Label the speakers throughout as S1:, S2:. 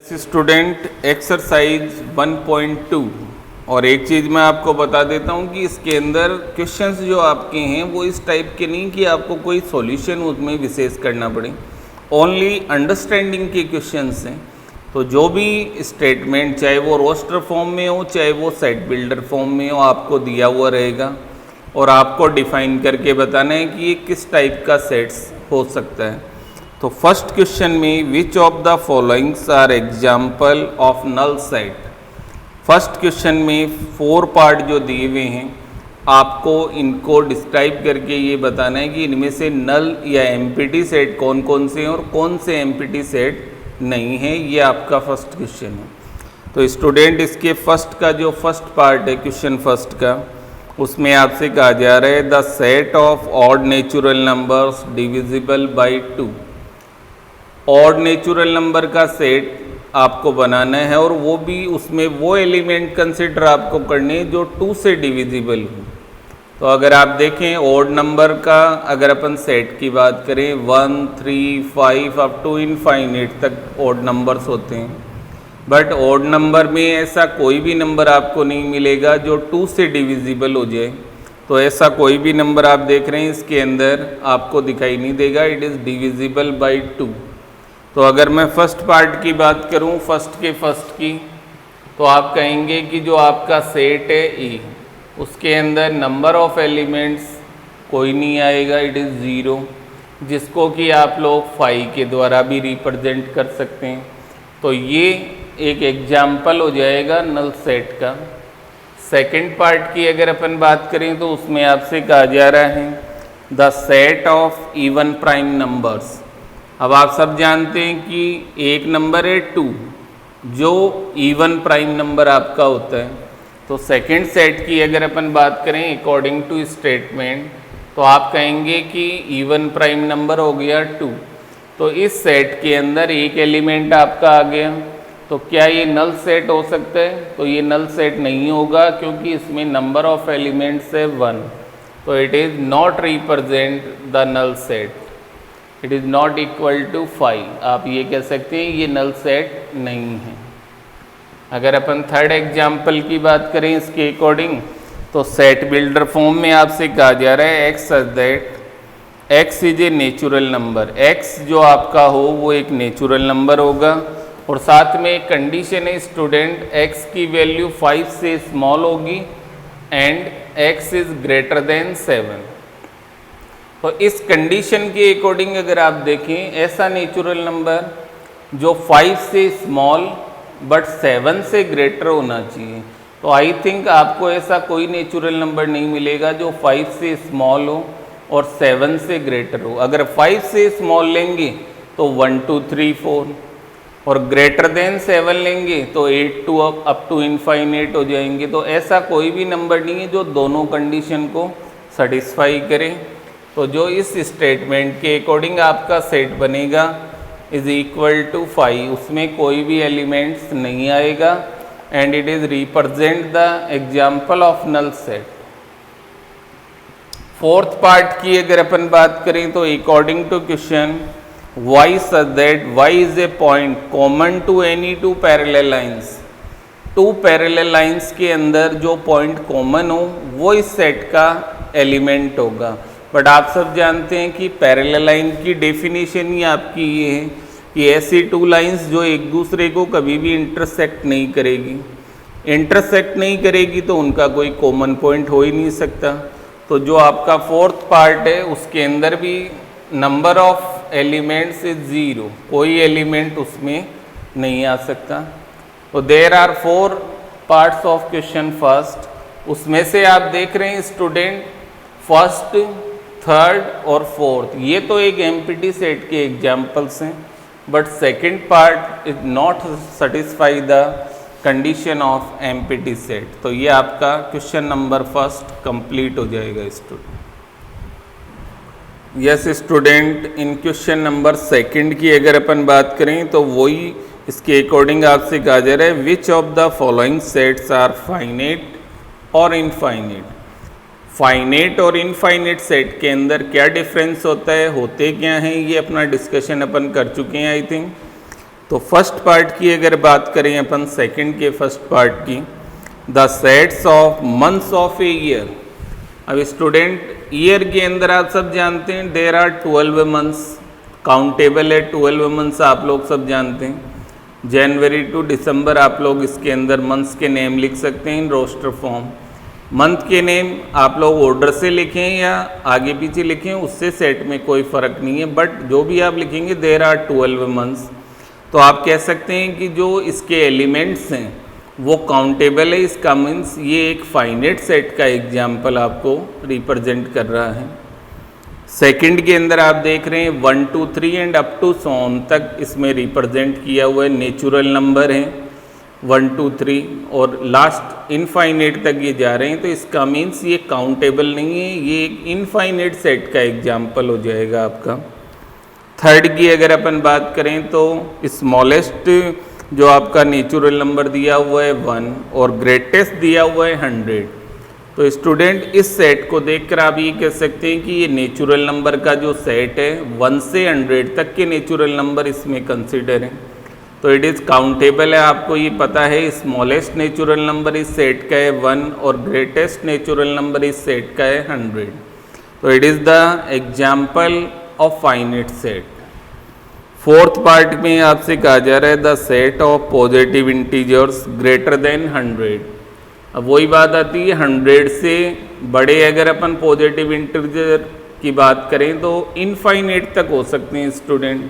S1: Student exercise 1.2 और एक चीज़ मैं आपको बता देता हूँ कि इसके अंदर क्वेश्चंस जो आपके हैं वो इस टाइप के नहीं कि आपको कोई सॉल्यूशन उसमें विशेष करना पड़े, ओनली अंडरस्टैंडिंग के क्वेश्चंस हैं। तो जो भी स्टेटमेंट चाहे वो रोस्टर फॉर्म में हो चाहे वो सेट बिल्डर फॉर्म में हो आपको दिया हुआ रहेगा और आपको डिफाइन करके बताना है कि ये किस टाइप का सेट्स हो सकता है। तो फर्स्ट क्वेश्चन में which of the followings are example of null set. First question में 4 पार्ट जो दिए हुए हैं आपको इनको डिस्क्राइब करके ये बताना है कि इनमें से नल या एम्प्टी सेट कौन कौन से हैं और कौन से एम्प्टी सेट नहीं है। ये आपका फर्स्ट क्वेश्चन है। तो स्टूडेंट इसके फर्स्ट का जो फर्स्ट पार्ट है क्वेश्चन फर्स्ट का, उसमें आपसे कहा जा रहा है the set of odd natural numbers divisible by 2। Odd natural number का सेट आपको बनाना है और वो भी उसमें वो एलिमेंट कंसिडर आपको करने जो 2 से डिविजिबल हो। तो अगर आप देखें ऑड नंबर का अगर अपन सेट की बात करें 1, 3, 5 अप टू इनफाइनाइट तक ऑड नंबर्स होते हैं, बट ऑड नंबर में ऐसा कोई भी नंबर आपको नहीं मिलेगा जो 2 से डिविजिबल हो जाए। तो ऐसा कोई भी नंबर आप देख रहे हैं इसके अंदर आपको दिखाई नहीं देगा, इट इज़ डिविजिबल बाई 2। तो अगर मैं फर्स्ट पार्ट की बात करूं फर्स्ट की, तो आप कहेंगे कि जो आपका सेट है ई, उसके अंदर नंबर ऑफ एलिमेंट्स कोई नहीं आएगा, इट इज़ 0, जिसको कि आप लोग 5 के द्वारा भी रिप्रेजेंट कर सकते हैं। तो ये एक एग्जाम्पल हो जाएगा नल सेट का। सेकंड पार्ट की अगर अपन बात करें तो उसमें आपसे कहा जा रहा है the set of even prime numbers. अब आप सब जानते हैं कि एक नंबर है 2 जो इवन प्राइम नंबर आपका होता है। तो सेकंड सेट की अगर अपन बात करें अकॉर्डिंग टू स्टेटमेंट, तो आप कहेंगे कि इवन प्राइम नंबर हो गया 2। तो इस सेट के अंदर एक एलिमेंट आपका आ गया, तो क्या ये नल सेट हो सकता है? तो ये नल सेट नहीं होगा क्योंकि इसमें नंबर ऑफ एलिमेंट्स है 1। तो it is not represent the null set, it is not equal to 5। आप ये कह सकते हैं ये नल सेट नहीं है। अगर अपन थर्ड एग्जाम्पल की बात करें इसके अकॉर्डिंग, तो सेट बिल्डर फॉर्म में आपसे कहा जा रहा है x such that x is a natural number. X जो आपका हो वो एक नेचुरल नंबर होगा और साथ में एक कंडीशन है स्टूडेंट, एक्स की वैल्यू 5 से स्मॉल होगी and x is greater than 7। तो इस कंडीशन के अकॉर्डिंग अगर आप देखें ऐसा नेचुरल नंबर जो 5 से स्मॉल बट 7 से ग्रेटर होना चाहिए। तो आई थिंक आपको ऐसा कोई नेचुरल नंबर नहीं मिलेगा जो 5 से स्मॉल हो और 7 से ग्रेटर हो। अगर 5 से स्मॉल लेंगे तो 1, 2, 3, 4 और ग्रेटर देन 7 लेंगे तो 8 टू अप टू इनफाइनाइट हो जाएंगे। तो ऐसा कोई भी नंबर नहीं है जो दोनों कंडीशन को सेटिस्फाई करे। तो जो इस स्टेटमेंट के अकॉर्डिंग आपका सेट बनेगा इज इक्वल टू 5, उसमें कोई भी एलिमेंट्स नहीं आएगा and it is represent the example of null set. Fourth part की अगर अपन बात करें तो according to question y such that y is a point common to any 2 parallel lines। 2 parallel lines के अंदर जो पॉइंट कॉमन हो वो इस सेट का एलिमेंट होगा। बट आप सब जानते हैं कि पैरेलल लाइन की डेफिनेशन ही आपकी ये है कि ऐसी 2 लाइंस जो एक दूसरे को कभी भी इंटरसेक्ट नहीं करेगी। इंटरसेक्ट नहीं करेगी तो उनका कोई कॉमन पॉइंट हो ही नहीं सकता। तो जो आपका फोर्थ पार्ट है उसके अंदर भी नंबर ऑफ एलिमेंट्स इज 0, कोई एलिमेंट उसमें नहीं आ सकता। तो there are 4 parts of question first, उसमें से आप देख रहे हैं स्टूडेंट फर्स्ट, थर्ड और फोर्थ ये तो एक एम्प्टी सेट के एग्जाम्पल्स हैं, but second part is not satisfy the condition of empty set. तो ये आपका क्वेश्चन नंबर फर्स्ट कंप्लीट हो जाएगा student. Yes student, in question number second की अगर अपन बात करें तो वही इसके अकॉर्डिंग आपसे कहा जा रहा है which of the following sets are finite और इनफाइनाइट। फाइनाइट और इनफाइनाइट सेट के अंदर क्या डिफरेंस होता है, होते क्या हैं, ये अपना डिस्कशन अपन कर चुके हैं आई थिंक। तो फर्स्ट पार्ट की अगर बात करें अपन सेकंड के फर्स्ट पार्ट की, the sets of months of a year. अब स्टूडेंट ईयर के अंदर आप सब जानते हैं देयर आर 12 मंथ्स, काउंटेबल है 12 मंथ्स, आप लोग सब जानते हैं। जनवरी टू दिसंबर आप लोग इसके अंदर मंथ्स के नेम लिख सकते हैं इन रोस्टर फॉर्म। मंथ के नेम आप लोग ऑर्डर से लिखें या आगे पीछे लिखें, उससे सेट में कोई फ़र्क नहीं है, बट जो भी आप लिखेंगे देयर आर 12 मंथ्स। तो आप कह सकते हैं कि जो इसके एलिमेंट्स हैं वो काउंटेबल है। इसका मीन्स ये एक फाइनाइट सेट का एग्जाम्पल आपको रिप्रेजेंट कर रहा है। सेकंड के अंदर आप देख रहे हैं 1 2 3 एंड अप टू सॉन तक इसमें रिप्रेजेंट किया हुआ है, नेचुरल नंबर है 1 2 3 और लास्ट इनफाइनाइट तक ये जा रहे हैं। तो इसका मीन्स ये काउंटेबल नहीं है, ये एक इनफाइनाइट सेट का एग्जाम्पल हो जाएगा आपका। थर्ड की अगर अपन बात करें तो स्मॉलेस्ट जो आपका नेचुरल नंबर दिया हुआ है 1 और ग्रेटेस्ट दिया हुआ है 100। तो स्टूडेंट इस सेट को देखकर आप ये कह सकते हैं कि ये नेचुरल नंबर का जो सेट है 1 से 100 तक के नेचुरल नंबर इसमें कंसिडर हैं। तो इट इज़ काउंटेबल है, आपको ये पता है। स्मॉलेस्ट नेचुरल नंबर इस सेट का है 1 और ग्रेटेस्ट नेचुरल नंबर इस सेट का है 100। तो it is the example of finite set. Fourth part में आपसे कहा जा रहा है the set of positive integers greater than 100। अब वही बात आती है 100 से बड़े अगर अपन पॉजिटिव इंटीजर की बात करें तो इनफाइनाइट तक हो सकते हैं स्टूडेंट।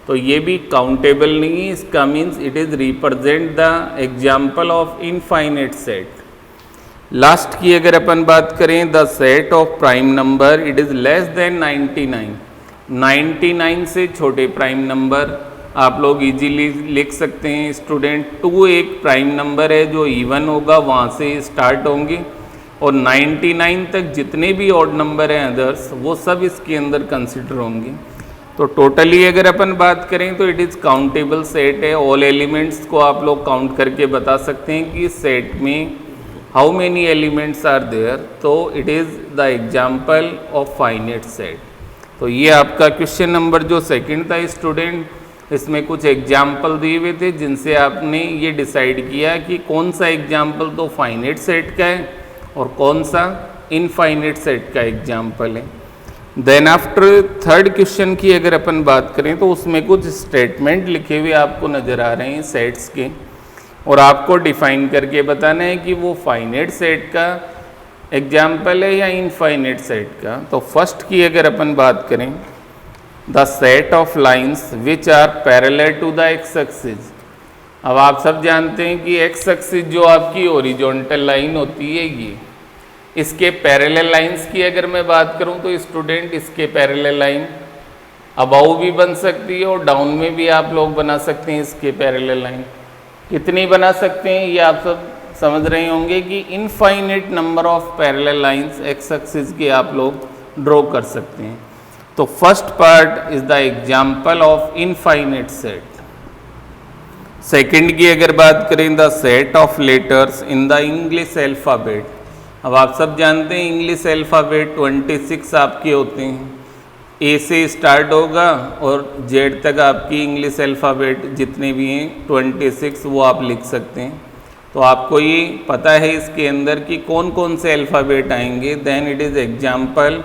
S1: तो ये भी काउंटेबल नहीं है, इसका means it is represent the example of infinite set. Last की अगर अपन बात करें the set of prime number it is less than 99। 99 से छोटे प्राइम नंबर आप लोग इजीली लिख सकते हैं स्टूडेंट। 2 एक प्राइम नंबर है जो इवन होगा, वहाँ से स्टार्ट होंगे और 99 तक जितने भी ऑड नंबर हैं अदर्स वो सब इसके अंदर कंसिडर होंगे। तो टोटली अगर अपन बात करें तो इट इज़ काउंटेबल सेट है। ऑल एलिमेंट्स को आप लोग काउंट करके बता सकते हैं कि इस सेट में how many elements are there. तो it is the example of finite set. तो ये आपका क्वेश्चन नंबर जो सेकंड था स्टूडेंट, इसमें कुछ एग्जाम्पल दिए हुए थे जिनसे आपने ये डिसाइड किया कि कौन सा एग्जाम्पल तो फाइनाइट सेट का है और कौन सा इनफाइनाइट सेट का एग्जाम्पल है। देन आफ्टर थर्ड क्वेश्चन की अगर अपन बात करें तो उसमें कुछ स्टेटमेंट लिखे हुए आपको नज़र आ रहे हैं सेट्स के और आपको डिफाइन करके बताना है कि वो फाइनाइट सेट का एग्जाम्पल है या इनफाइनाइट सेट का। तो फर्स्ट की अगर अपन बात करें the set of lines which are parallel to the x axis. अब आप सब जानते हैं कि एक्स एक्सिस जो आपकी हॉरिजॉन्टल लाइन होती है ये, इसके पैरेलल लाइंस की अगर मैं बात करूं तो स्टूडेंट इसके पैरेलल लाइन अबाउ भी बन सकती है और डाउन में भी आप लोग बना सकते हैं इसके पैरेलल लाइन। कितनी बना सकते हैं ये आप सब समझ रहे होंगे कि infinite number of parallel lines x axis के आप लोग ड्रॉ कर सकते हैं। तो first part is the example of infinite set. Second की अगर बात करें the set of letters in the English alphabet. अब आप सब जानते हैं इंग्लिश अल्फ़ाबेट 26 आपके होते हैं, ए से स्टार्ट होगा और जेड तक आपकी इंग्लिश अल्फ़ाबेट जितने भी हैं 26 वो आप लिख सकते हैं। तो आपको ये पता है इसके अंदर कि कौन कौन से अल्फ़ाबेट आएंगे, then it is example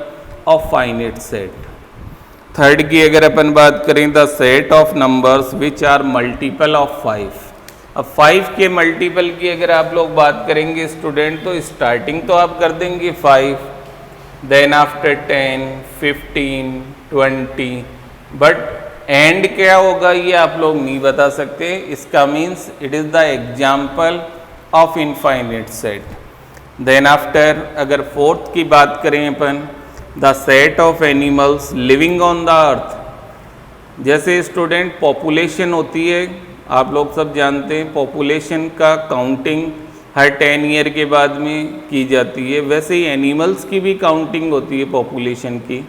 S1: of finite set. Third की अगर अपन बात करें the set of numbers which are multiple of 5। अब 5 के मल्टीपल की अगर आप लोग बात करेंगे स्टूडेंट तो स्टार्टिंग तो आप कर देंगे 5, देन आफ्टर 10, 15, 20, बट एंड क्या होगा ये आप लोग नहीं बता सकते। इसका means it is the example of infinite set. Then after अगर फोर्थ की बात करें अपन the set of animals living on the earth. जैसे स्टूडेंट पॉपुलेशन होती है, आप लोग सब जानते हैं पॉपुलेशन का काउंटिंग हर 10 ईयर के बाद में की जाती है, वैसे ही एनिमल्स की भी काउंटिंग होती है पॉपुलेशन की।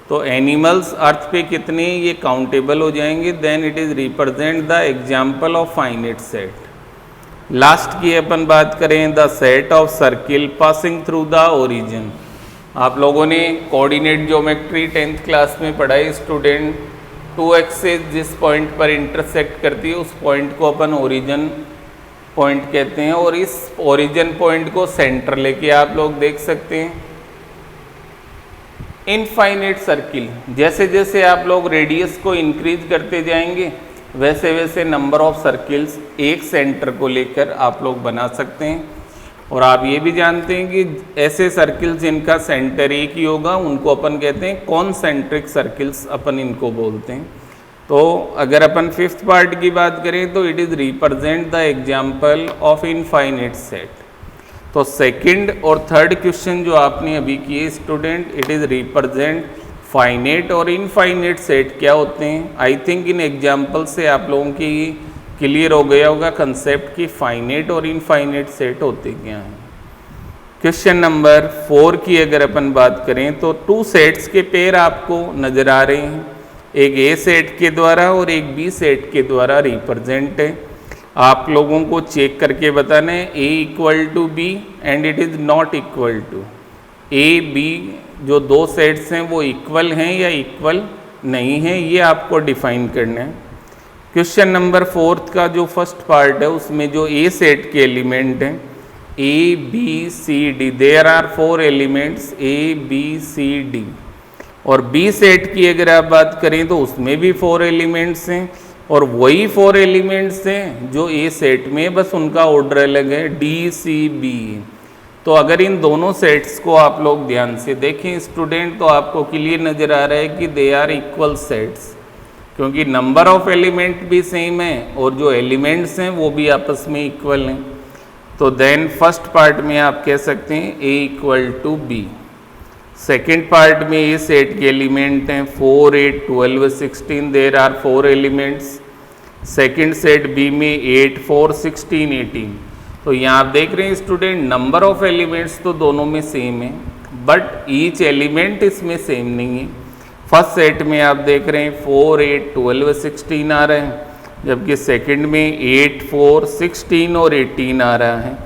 S1: तो एनिमल्स अर्थ पे कितने ये काउंटेबल हो जाएंगे, then it is represent the example of finite set. Last की अपन बात करें the set of circle passing through the origin. आप लोगों ने कोऑर्डिनेट ज्योमेट्री 10th क्लास में पढ़ाई स्टूडेंट, टू एक्सेस जिस पॉइंट पर इंटरसेक्ट करती है उस पॉइंट को अपन ओरिजिन पॉइंट कहते हैं, और इस ओरिजिन पॉइंट को सेंटर लेके आप लोग देख सकते हैं। इनफाइनाइट सर्किल, जैसे जैसे आप लोग रेडियस को इंक्रीज करते जाएंगे वैसे वैसे नंबर ऑफ सर्किल्स एक सेंटर को लेकर आप लोग बना सकते हैं। और आप ये भी जानते हैं कि ऐसे सर्किल्स जिनका सेंटर एक ही होगा उनको अपन कहते हैं कॉन्सेंट्रिक सर्किल्स, अपन इनको बोलते हैं। तो अगर अपन फिफ्थ पार्ट की बात करें तो it is represent the example of infinite set. तो सेकंड और थर्ड क्वेश्चन जो आपने अभी किए student, it is represent finite और इनफाइनाइट सेट क्या होते हैं। आई थिंक इन एग्जाम्पल से आप लोगों की क्लियर हो गया होगा कंसेप्ट कि फाइनाइट और इनफाइनाइट सेट होते क्या हैं। क्वेश्चन नंबर 4 की अगर अपन बात करें तो टू सेट्स के पेयर आपको नज़र आ रहे हैं, एक ए सेट के द्वारा और एक बी सेट के द्वारा रिप्रेजेंट है। आप लोगों को चेक करके बताना है A equal to B and it is not equal to. A B जो दो सेट्स हैं वो इक्वल हैं या इक्वल नहीं हैं, ये आपको डिफाइन करना है। क्वेश्चन नंबर 4 का जो फर्स्ट पार्ट है उसमें जो ए सेट के एलिमेंट हैं A B C D, there are 4 elements A B C D. और बी सेट की अगर आप बात करें तो उसमें भी 4 एलिमेंट्स हैं और वही 4 एलिमेंट्स हैं जो ए सेट में, बस उनका ऑर्डर अलग है, डी सी बी। तो अगर इन दोनों सेट्स को आप लोग ध्यान से देखें स्टूडेंट तो आपको क्लियर नज़र आ रहा है कि दे आर इक्वल सेट्स, क्योंकि नंबर ऑफ एलिमेंट भी सेम है और जो एलिमेंट्स हैं वो भी आपस में इक्वल हैं। तो देन फर्स्ट पार्ट में आप कह सकते हैं A equal to B. Second part में ए सेट के एलिमेंट हैं 4, 8, 12, 16, there are 4 elements. Second set B में 8, 4, 16, 18। तो यहाँ आप देख रहे हैं स्टूडेंट नंबर ऑफ एलिमेंट्स तो दोनों में सेम है बट ईच एलिमेंट इसमें सेम नहीं है। फर्स्ट सेट में आप देख रहे हैं 4, 8, 12, 16 आ रहे हैं, जबकि सेकंड में 8, 4, 16 और 18 आ रहा है।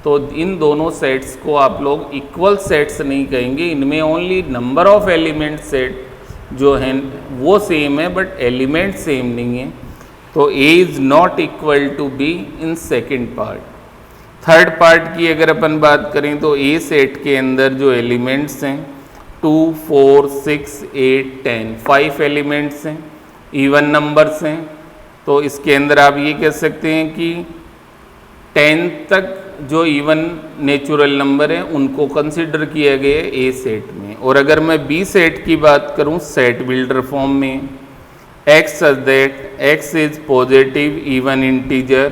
S1: तो इन दोनों सेट्स को आप लोग इक्वल सेट्स नहीं कहेंगे, इनमें only number of element set जो हैं वो सेम है बट एलिमेंट सेम नहीं है। तो A is not equal to B in second part. Third part की अगर अपन बात करें तो ए सेट के अंदर जो एलिमेंट्स हैं 2, 4, 6, 8, 10, 5 एलिमेंट्स हैं, इवन नंबर्स हैं। तो इसके अंदर आप ये कह सकते हैं कि 10 तक जो इवन नेचुरल नंबर हैं उनको कंसिडर किया गया है ए सेट में। और अगर मैं बी सेट की बात करूं सेट बिल्डर फॉर्म में, x such that x is positive even integer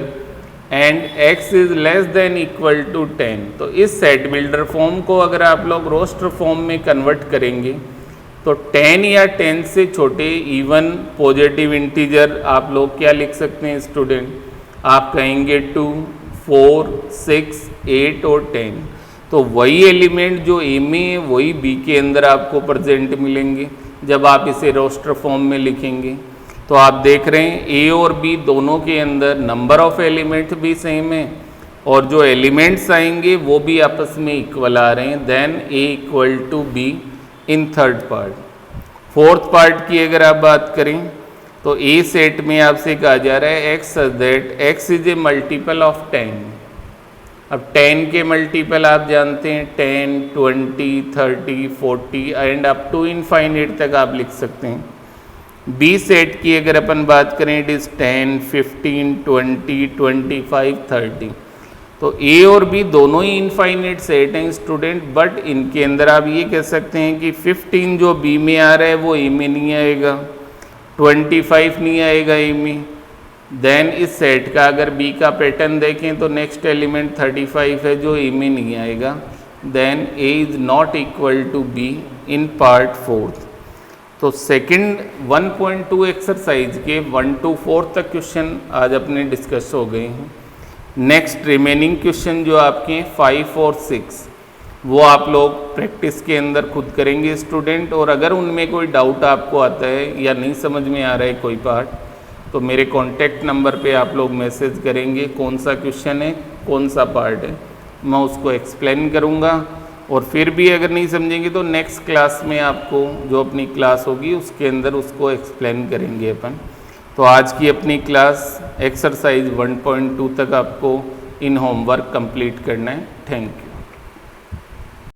S1: and x is less than equal to 10। तो इस सेट बिल्डर फॉर्म को अगर आप लोग रोस्टर फॉर्म में कन्वर्ट करेंगे तो 10 या 10 से छोटे इवन पॉजिटिव इंटीजर आप लोग क्या लिख सकते हैं स्टूडेंट, आप कहेंगे 2, 4, 6, 8 और 10। तो वही एलिमेंट जो ए में है वही बी के अंदर आपको प्रेजेंट मिलेंगे जब आप इसे रोस्टर फॉर्म में लिखेंगे। तो आप देख रहे हैं ए और बी दोनों के अंदर नंबर ऑफ एलिमेंट भी सेम है और जो एलिमेंट्स आएंगे वो भी आपस में इक्वल आ रहे हैं। Then A equal to B in third part. Fourth part की अगर आप बात करें तो ए सेट में आपसे कहा जा रहा है x that x is a multiple of 10। अब 10 के मल्टीपल आप जानते हैं 10, 20, 30, 40 एंड अप टू इनफाइनाइट तक आप लिख सकते हैं। बी सेट की अगर अपन बात करें इट इज़ 10, 15, 20, 25, 30। तो ए और बी दोनों ही इनफाइनाइट सेट हैं स्टूडेंट, बट इनके अंदर आप ये कह सकते हैं कि 15 जो बी में आ रहा है वो ए में नहीं आएगा, 25 नहीं आएगा ए में। देन इस सेट का अगर बी का पैटर्न देखें तो नेक्स्ट एलिमेंट 35 है जो ए में नहीं आएगा। Then A is not equal to B in part fourth. तो सेकंड 1.2 एक्सरसाइज के 1 to 4 तक क्वेश्चन आज अपने डिस्कस हो गए हैं। नेक्स्ट रिमेनिंग क्वेश्चन जो आपके 5 और 6 वो आप लोग प्रैक्टिस के अंदर खुद करेंगे स्टूडेंट। और अगर उनमें कोई डाउट आपको आता है या नहीं समझ में आ रहा है कोई पार्ट तो मेरे कॉन्टैक्ट नंबर पे आप लोग मैसेज करेंगे कौन सा क्वेश्चन है कौन सा पार्ट है, मैं उसको एक्सप्लेन करूँगा और फिर भी अगर नहीं समझेंगे तो नेक्स्ट क्लास में आपको जो अपनी क्लास होगी उसके अंदर उसको एक्सप्लेन करेंगे अपन। तो आज की अपनी क्लास एक्सरसाइज 1.2 तक आपको इन होमवर्क कंप्लीट करना है। Thank you.